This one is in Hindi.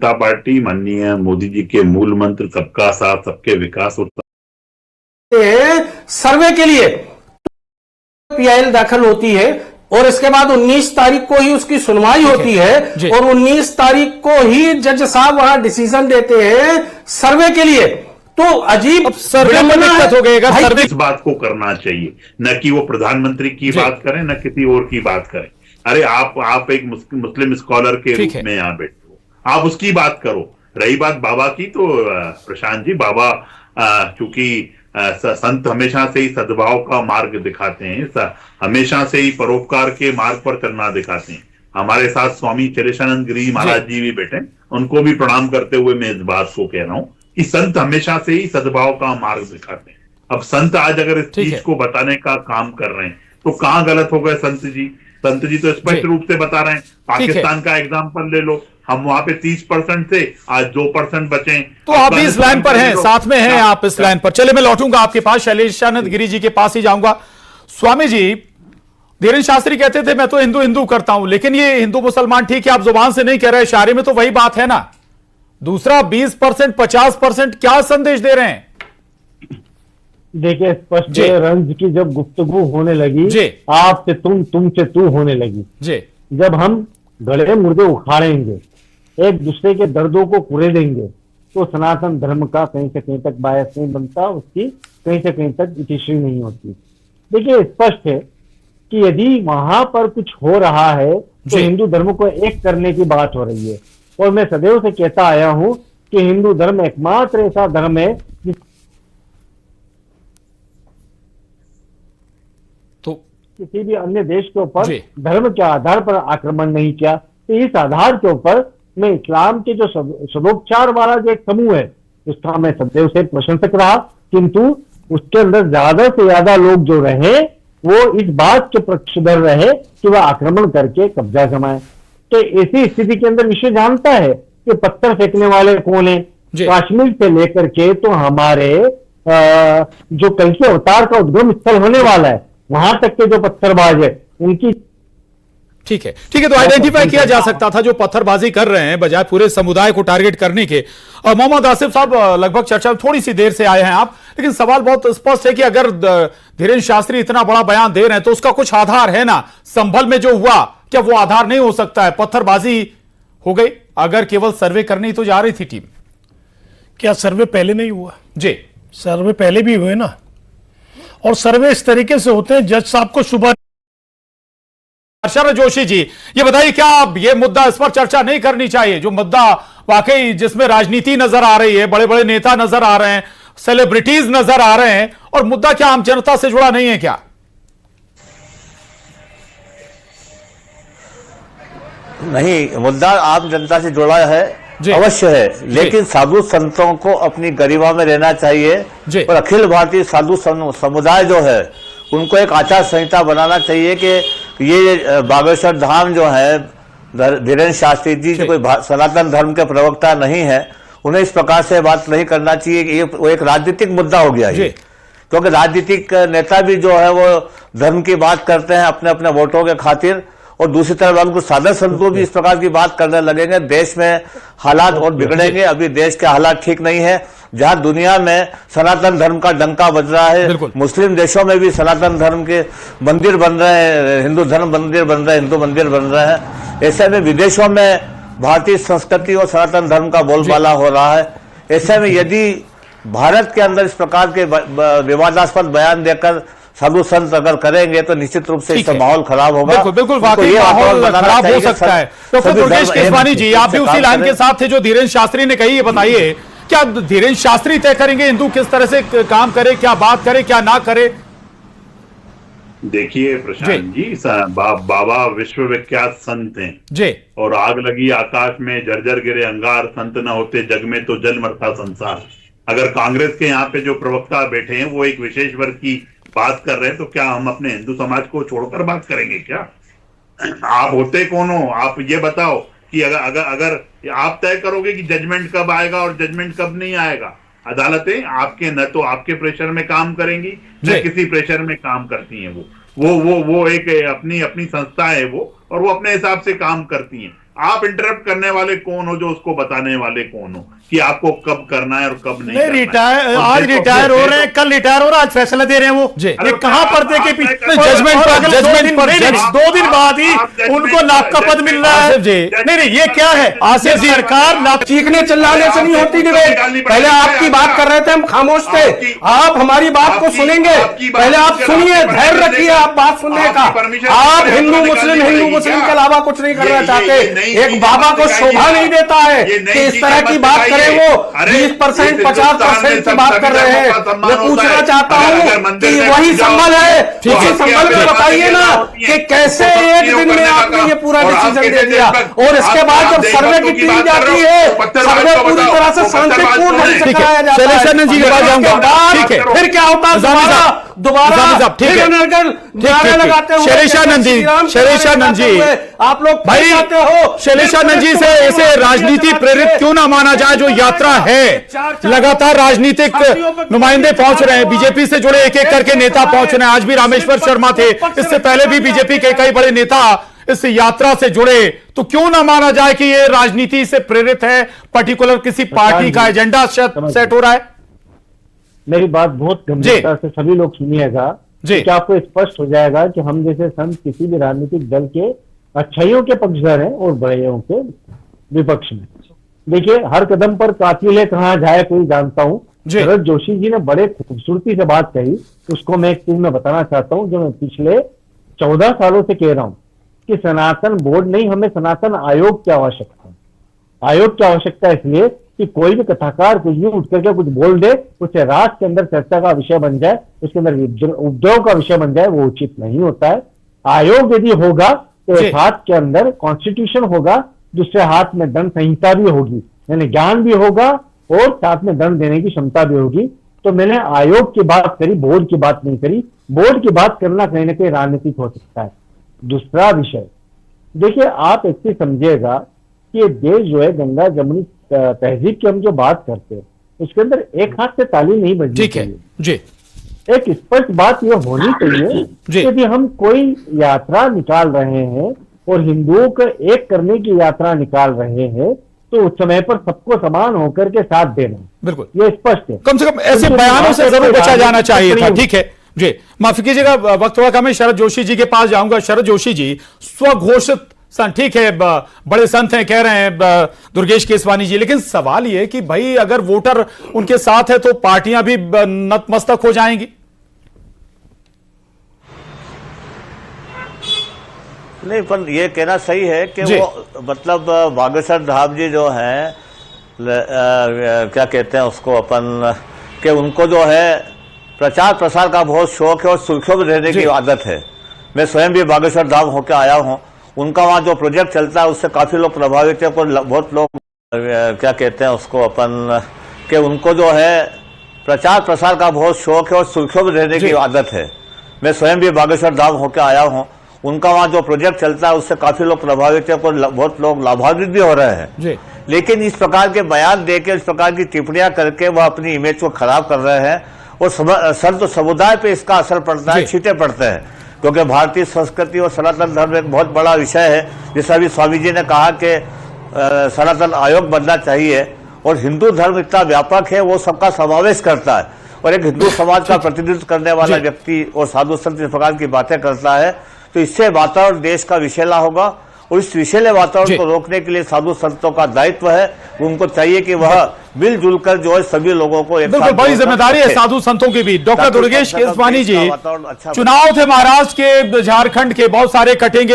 जनता पार्टी माननीय मोदी जी के मूल मंत्र सबका साथ सबके विकास और सर्वे के लिए पीआईएल दाखिल होती है और इसके बाद 19 तारीख को ही उसकी सुनवाई होती है और 19 तारीख को ही जज साहब वहां डिसीजन देते हैं सर्वे के लिए। तो अजीब सर्वे में दिक्कत हो गएगा। सर्वे इस बात को करना चाहिए, न कि वो प्रधानमंत्री की बात करें न किसी और की बात करें। अरे आप एक मुस्लिम स्कॉलर के रूप में यहाँ बैठे हो, आप उसकी बात करो। रही बात बाबा की, तो प्रशांत जी, बाबा चूंकि संत हमेशा से ही सद्भाव का मार्ग दिखाते हैं, हमेशा से ही परोपकार के मार्ग पर चलना दिखाते हैं। हमारे साथ स्वामी चरेशानंद गिरी महाराज जी भी बैठे, उनको भी प्रणाम करते हुए मैं इस बात को कह रहा हूँ कि संत हमेशा से ही सद्भाव का मार्ग दिखाते हैं। अब संत आज अगर इस चीज को बताने का काम कर रहे हैं तो कहाँ गलत हो गए संत जी? संत जी तो स्पष्ट रूप से बता रहे हैं। पाकिस्तान का एग्जाम्पल ले लो, हम वहां पे 30% थे, आज 2% बचे। तो आप भी इस लाइन पर हैं, साथ में हैं आप इस लाइन पर। चले, मैं लौटूंगा आपके पास, शैलेशानंद गिरी जी के पास ही जाऊंगा। स्वामी जी, धीरेन्द्र शास्त्री कहते थे मैं तो हिंदू हिंदू करता हूं, लेकिन ये हिंदू मुसलमान ठीक है, आप जुबान से नहीं कह रहे, इशारे में तो वही बात है ना। दूसरा 20% 50% क्या संदेश दे रहे हैं? देखिए, स्पष्ट रंज की जब गुफ्तगू होने लगी, आप से तुम से तू होने लगी, जब हम गले मुर्दे उखाड़ेंगे, एक दूसरे के दर्दों को कुरेदेंगे, तो सनातन धर्म का कहीं से कहीं तक बायस नहीं बनता, उसकी कहीं से कहीं तक इतिश्री नहीं होती। देखिए, स्पष्ट है कि यदि वहां पर कुछ हो रहा है तो हिंदू धर्म को एक करने की बात हो रही है। और मैं सदैव से कहता आया हूं कि हिंदू धर्म एकमात्र ऐसा धर्म है जिस तो किसी भी अन्य देश के ऊपर धर्म के आधार पर आक्रमण नहीं किया। तो इस आधार के ऊपर मैं इस्लाम के जो सदोपचार वाला जो एक समूह है उसका मैं सदैव से प्रशंसक रहा, किंतु उसके अंदर ज्यादा से ज्यादा लोग जो रहे वो इस बात के पक्षधर रहे कि वह आक्रमण करके कब्जा जमाए। तो ऐसी स्थिति के अंदर विश्व जानता है कि पत्थर फेंकने वाले कौन है। कश्मीर से लेकर के तो हमारे जो कल के अवतार का उद्गम स्थल होने वाला है, वहां तक के जो पत्थरबाज है उनकी ठीक है, तो आइडेंटिफाई किया जा सकता था जो पत्थरबाजी कर रहे हैं बजाय पूरे समुदाय को टारगेट करने के। मोहम्मद आसिफ साहब, लगभग चर्चा थोड़ी सी देर से आए हैं आप, लेकिन सवाल बहुत स्पष्ट है कि अगर धीरेन्द्र शास्त्री इतना बड़ा बयान दे रहे हैं तो उसका कुछ आधार है ना। संभल में जो हुआ, क्या वो आधार नहीं हो सकता है? पत्थरबाजी हो गई, अगर केवल सर्वे करनी तो जा रही थी टीम। क्या सर्वे पहले नहीं हुआ? जी, सर्वे पहले भी हुए ना, और सर्वे इस तरीके से होते हैं, जज साहब को सुबह। शरद जोशी जी, ये बताइए, क्या ये मुद्दा, इस पर चर्चा नहीं करनी चाहिए? जो मुद्दा वाकई जिसमें राजनीति नजर आ रही है, बड़े बड़े नेता नजर आ रहे हैं, सेलिब्रिटीज नजर आ रहे हैं, और मुद्दा क्या आम जनता से जुड़ा नहीं है क्या? नहीं, मुद्दा आम जनता से जुड़ा है, अवश्य है, लेकिन साधु संतों को अपनी गरिमा में रहना चाहिए और अखिल भारतीय साधु समुदाय जो है उनको एक आचार संहिता बनाना चाहिए कि ये बागेश्वर धाम जो है, धीरेन्द्र शास्त्री जी कोई सनातन धर्म के प्रवक्ता नहीं है, उन्हें इस प्रकार से बात नहीं करना चाहिए कि वो एक राजनीतिक मुद्दा हो गया है। क्योंकि राजनीतिक नेता भी जो है वो धर्म की बात करते हैं अपने अपने वोटों के खातिर, और दूसरी तरफ हम कुछ साधु संतों भी इस प्रकार की बात करने लगेंगे, देश में हालात और बिगड़ेंगे। अभी देश के हालात ठीक नहीं है, जहां दुनिया में सनातन धर्म का डंका बज रहा है, मुस्लिम देशों में भी सनातन धर्म के मंदिर बन रहे हैं, हिंदू धर्म मंदिर बन रहे हैं, हिंदू मंदिर बन रहे हैं। ऐसे में विदेशों में भारतीय संस्कृति और सनातन धर्म का बोलबाला हो रहा है। ऐसे में यदि भारत के अंदर इस प्रकार के विवादास्पद बयान देकर साधु संत अगर करेंगे तो निश्चित रूप से इसका माहौल खराब होगा। बिल्कुल वाकई माहौल खराब हो सकता है। डॉक्टर दुर्गेश केसवानी जी, आप भी उसी लाइन के साथ थे जो धीरेन्द्र शास्त्री ने कही, ये बताइए, क्या धीरेन्द्र शास्त्री तय करेंगे हिंदू किस तरह से काम करे, क्या बात करे, क्या ना करे? देखिए प्रशांत जी, बाबा विश्वविख्यात संत हैं जी, और आग लगी आकाश में, जर्जर गिरे अंगार, संत न होते जग में तो जल मरता संसार। अगर कांग्रेस के यहाँ पे जो प्रवक्ता बैठे हैं वो एक विशेष वर्ग की बात कर रहे हैं, तो क्या हम अपने हिंदू समाज को छोड़कर बात करेंगे क्या? आप होते कौन हो? आप ये बताओ कि अगर आप तय करोगे कि जजमेंट कब आएगा और जजमेंट कब नहीं आएगा। अदालतें आपके न तो आपके प्रेशर में काम करेंगी न किसी प्रेशर में काम करती हैं। वो एक अपनी संस्था है वो, और वो अपने हिसाब से काम करती हैं। आप इंटरप्ट करने वाले कौन हो, जो उसको बताने वाले कौन हो कि आपको कब करना है और कब नहीं करना है? रिटायर, आज रिटायर हो रहे हैं, कल रिटायर हो रहे हैं, आज फैसला दे रहे हैं वो। ये कहां पर्दे के पीछे जजमेंट पर 2 दिन बाद ही उनको लाख का पद मिल रहा है। नहीं, ये क्या है? आसिफ जी, सरकार चीखने चिल्लाने से नहीं होती डिबेट। पहले आपकी बात कर रहे थे, हम खामोश थे। आप हमारी बात को सुनेंगे, पहले आप सुनिए, धैर्य रखिए आप बात सुनने का। आप हिंदू मुस्लिम के अलावा कुछ नहीं करना चाहते। एक बाबा को शोभा नहीं देता है कि इस तरह की बात करें। वो 20% 50% की बात कर रहे हैं। मैं पूछना चाहता हूं कि वही संभल है, उसी संभल में बताइए ना कि कैसे एक दिन में आपने ये पूरा डिसीजन दे दिया, और इसके बाद जब सर्वे की टीम जाती है, सर्वे पूरी तरह से शांतिपूर्ण ढंग से कराया जाता है। शैलेश जी के पास जाऊंगा, ठीक है, फिर क्या होता है? दोबारा ठीक है, लगाते हुए शैलेशानंद जी, आप लोग भाई हो। शैलेशानंद जी से ऐसे राजनीति प्रेरित क्यों ना माना जाए? जो यात्रा है, लगातार राजनीतिक नुमाइंदे पहुंच रहे हैं, बीजेपी से जुड़े एक एक करके नेता पहुंच रहे हैं। आज भी रामेश्वर शर्मा थे, इससे पहले भी बीजेपी के कई बड़े नेता इस यात्रा से जुड़े। तो क्यों ना माना जाए कि ये राजनीति से प्रेरित है, पर्टिकुलर किसी पार्टी का एजेंडा सेट हो रहा है? मेरी बात बहुत गंभीरता से सभी लोग सुनिएगा, कि आपको स्पष्ट हो जाएगा कि हम जैसे संत किसी भी राजनीतिक दल के अच्छाइयों के पक्षधर हैं और बुराइयों के विपक्ष में। देखिए, हर कदम पर कातिल कहाँ जाए कोई जानता हूं। शरद जोशी जी ने बड़े खूबसूरती से बात कही, उसको मैं एक चीज में बताना चाहता हूं, जो मैं पिछले 14 सालों से कह रहा हूं कि सनातन बोर्ड नहीं, हमें सनातन आयोग की आवश्यकता है। आयोग की आवश्यकता इसलिए कि कोई भी कथाकार कुछ भी उठ करके कुछ बोल दे, उसे राष्ट्र के अंदर चर्चा का विषय बन जाए, उसके अंदर उपद्रव का विषय बन जाए, वो उचित नहीं होता है। आयोग यदि होगा तो एक हाथ के अंदर कॉन्स्टिट्यूशन होगा, दूसरे हाथ में दंड संहिता भी होगी, यानी ज्ञान भी होगा और साथ में दंड देने की क्षमता भी होगी। तो मैंने आयोग की बात करी, बोर्ड की बात नहीं करी। बोर्ड की बात करना कहीं ना कहीं राजनीतिक हो सकता है। दूसरा विषय, देखिए, आप एक चीज समझिएगा कि ये देश जो है, गंगा जमुनी तहजीब की हम जो बात करते हैं, उसके अंदर एक हाथ से ताली नहीं बजनी चाहिए। जी, एक स्पष्ट बात यह होनी चाहिए, यदि हम कोई यात्रा निकाल रहे हैं और हिंदुओं को एक करने की यात्रा निकाल रहे हैं, तो उस समय पर सबको समान होकर के साथ देना, बिल्कुल ये स्पष्ट है। कम से कम ऐसे बयानों से जरूर बचा जाना चाहिए था। ठीक है जी, माफी कीजिएगा, वक्त थोड़ा कम है। शरद जोशी जी के पास जाऊंगा। शरद जोशी जी, स्वघोषित संत, ठीक है, बड़े संत हैं, कह रहे हैं दुर्गेश केसवानी जी, लेकिन सवाल ये कि भाई अगर वोटर उनके साथ है तो पार्टियां भी नतमस्तक हो जाएंगी। नहीं, पर ये कहना सही है कि वो मतलब बागेश्वर धाम जी जो हैं, क्या कहते हैं उसको अपन, कि उनको जो है प्रचार प्रसार का बहुत शौक है और सुर्खियों में रहने की आदत है। मैं स्वयं भी बागेश्वर धाम होकर आया हूँ। उनका वहाँ जो प्रोजेक्ट चलता है उससे काफी लोग प्रभावित है। बहुत लोग क्या कहते हैं उसको अपन, कि उनको जो है प्रचार प्रसार का बहुत शौक है और सुर्खियों में रहने की आदत है। मैं स्वयं भी बागेश्वर धाम होकर आया हूँ। उनका वहाँ जो प्रोजेक्ट चलता है उससे काफी लोग प्रभावित है, बहुत लोग लाभान्वित भी हो रहे हैं। लेकिन इस प्रकार के बयान देकर, इस प्रकार की टिप्पणियां करके वह अपनी इमेज को खराब कर रहे हैं, और संत समुदाय पे इसका असर पड़ता है, छींटे पड़ते हैं। क्योंकि भारतीय संस्कृति और सनातन धर्म एक बहुत बड़ा विषय है। जैसा अभी स्वामी जी ने कहा कि सनातन आयोग बनना चाहिए, और हिंदू धर्म इतना व्यापक है, वो सबका समावेश करता है, और एक हिंदू समाज का प्रतिनिधित्व करने वाला व्यक्ति और साधु संत इस प्रकार की बातें करता है, तो इससे वातावरण देश का विषैला होगा। और इस विषैले वातावरण को रोकने के लिए साधु संतों का दायित्व है। उनको चाहिए कि वह मिलजुल कर जो है सभी लोगों को एक साथ, बड़ी जिम्मेदारी है साधु संतों की भी। डॉक्टर दुर्गेश केसवानी जी, चुनाव थे महाराष्ट्र के, झारखंड के, बहुत सारे कटेंगे।